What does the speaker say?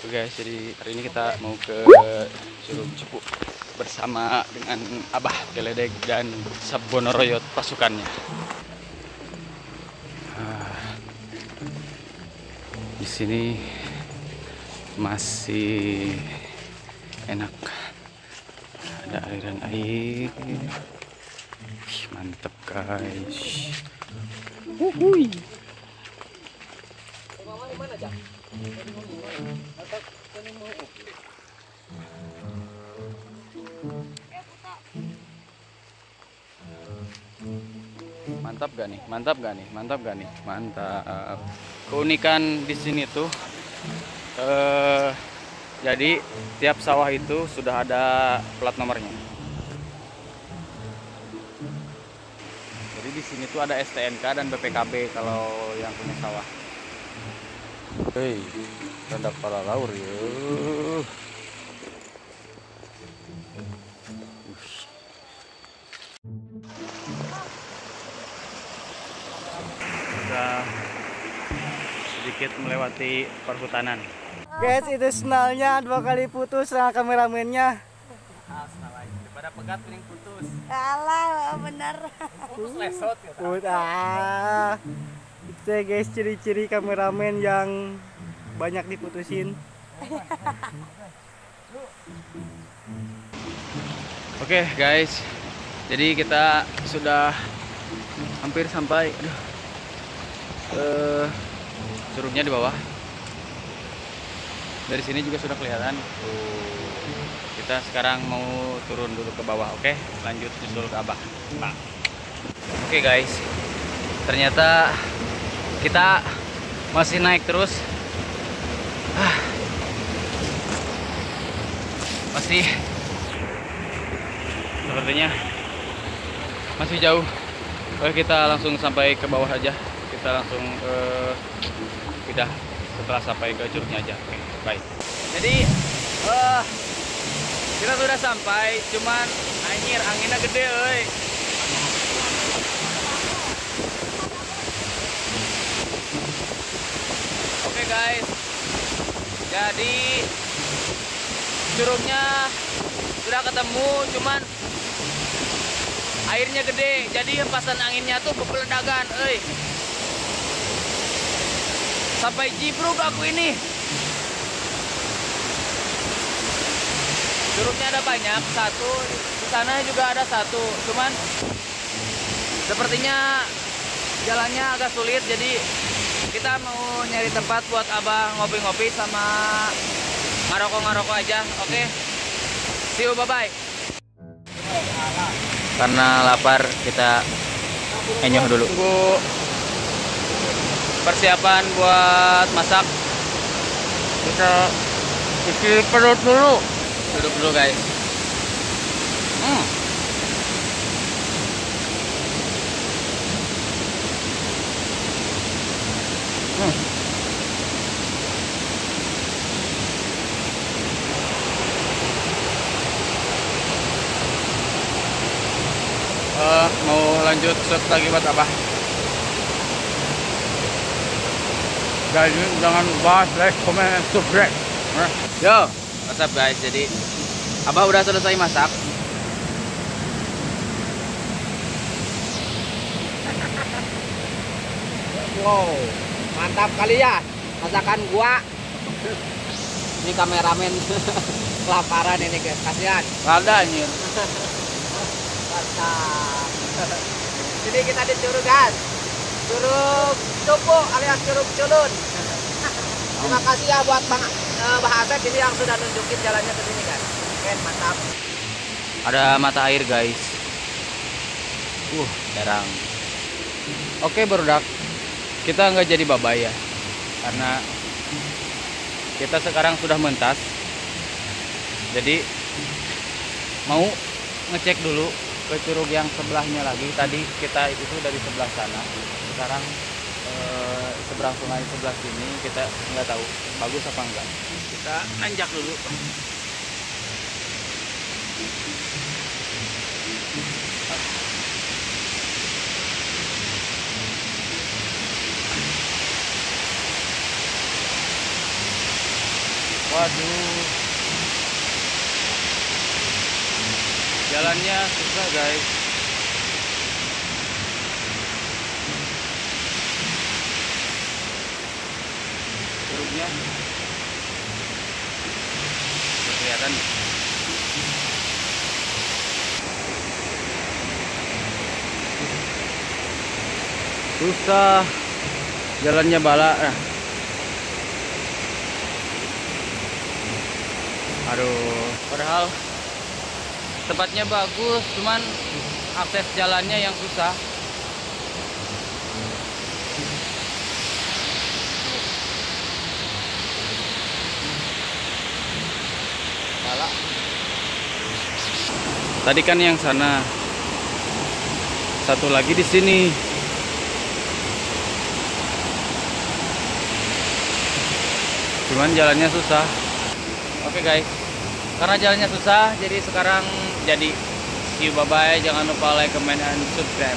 Oke guys, jadi hari ini kita mau ke Curug Cipu bersama dengan Abah Geledek dan Sabonoroyot pasukannya. Di sini masih enak, ada aliran air. Mantap guys. Wuhui. Mantap gak nih? Mantap gak nih? Mantap gak nih? Mantap. Keunikan di sini tuh, jadi tiap sawah itu sudah ada plat nomornya. Jadi di sini tuh ada STNK dan BPKB kalau yang punya sawah. Hei, tanda para laur ya. Sudah sedikit melewati perhutanan. Guys, itu senalnya 2 kali putus sama kameramennya. Daripada pegat mending putus. Alah, bener. Putus lesot ya. Itu ya guys, ciri-ciri kameramen yang banyak diputusin. Oke guys, jadi kita sudah hampir sampai. Curugnya di bawah. Dari sini juga sudah kelihatan. Kita sekarang mau turun dulu ke bawah. Oke, lanjut nyusul ke Abah. Oke guys, ternyata kita masih naik terus. Masih sepertinya masih jauh. Oke, kita langsung sampai ke bawah aja. Kita langsung pindah setelah sampai ke curugnya aja. Oke, bye. Jadi kita sudah sampai, cuman anjir anginnya gede euy. Oke guys, jadi curugnya sudah ketemu, cuman airnya gede, jadi hempasan anginnya tuh bepeledagan euy. Sampai jibruk aku ini. Curugnya ada banyak, satu di sana juga ada satu, cuman sepertinya jalannya agak sulit, jadi kita mau nyari tempat buat Abah ngopi-ngopi sama ngarokok-ngarokok aja. Oke, see you, bye-bye. Karena lapar kita enyoh dulu. Tunggu persiapan buat masak. Kita isi perut dulu. Duduk dulu guys. Mau lanjut shot lagi buat Abah. Guys, jangan lupa like, comment, and subscribe. Yo, what's up guys? Jadi Abah udah selesai masak. Wow, mantap kali ya masakan gua. Ini kameramen kelaparan ini guys, kasihan. Ada anjir. Mantap. Jadi kita di Curug guys, Curug Cipu alias Curug Culun. Terima kasih ya buat Bah Asep ini yang sudah nunjukin jalannya ke sini guys. Oke, mantap. Ada mata air guys. Jarang. Oke barudak, kita nggak jadi babay ya, karena kita sekarang sudah mentas. Jadi mau ngecek dulu ke curug yang sebelahnya lagi. Tadi kita itu dari sebelah sana, sekarang seberang sungai sebelah sini kita nggak tahu bagus apa enggak. Kita nanjak dulu. Waduh. Jalannya susah, guys. Curugnya kelihatan. Susah jalannya bala. Aduh, padahal tempatnya bagus, cuman akses jalannya yang susah. Bala. Tadi kan yang sana, satu lagi di sini. Cuman jalannya susah. Oke guys, karena jalannya susah, jadi sekarang see you, bye bye. Jangan lupa like, comment, and subscribe.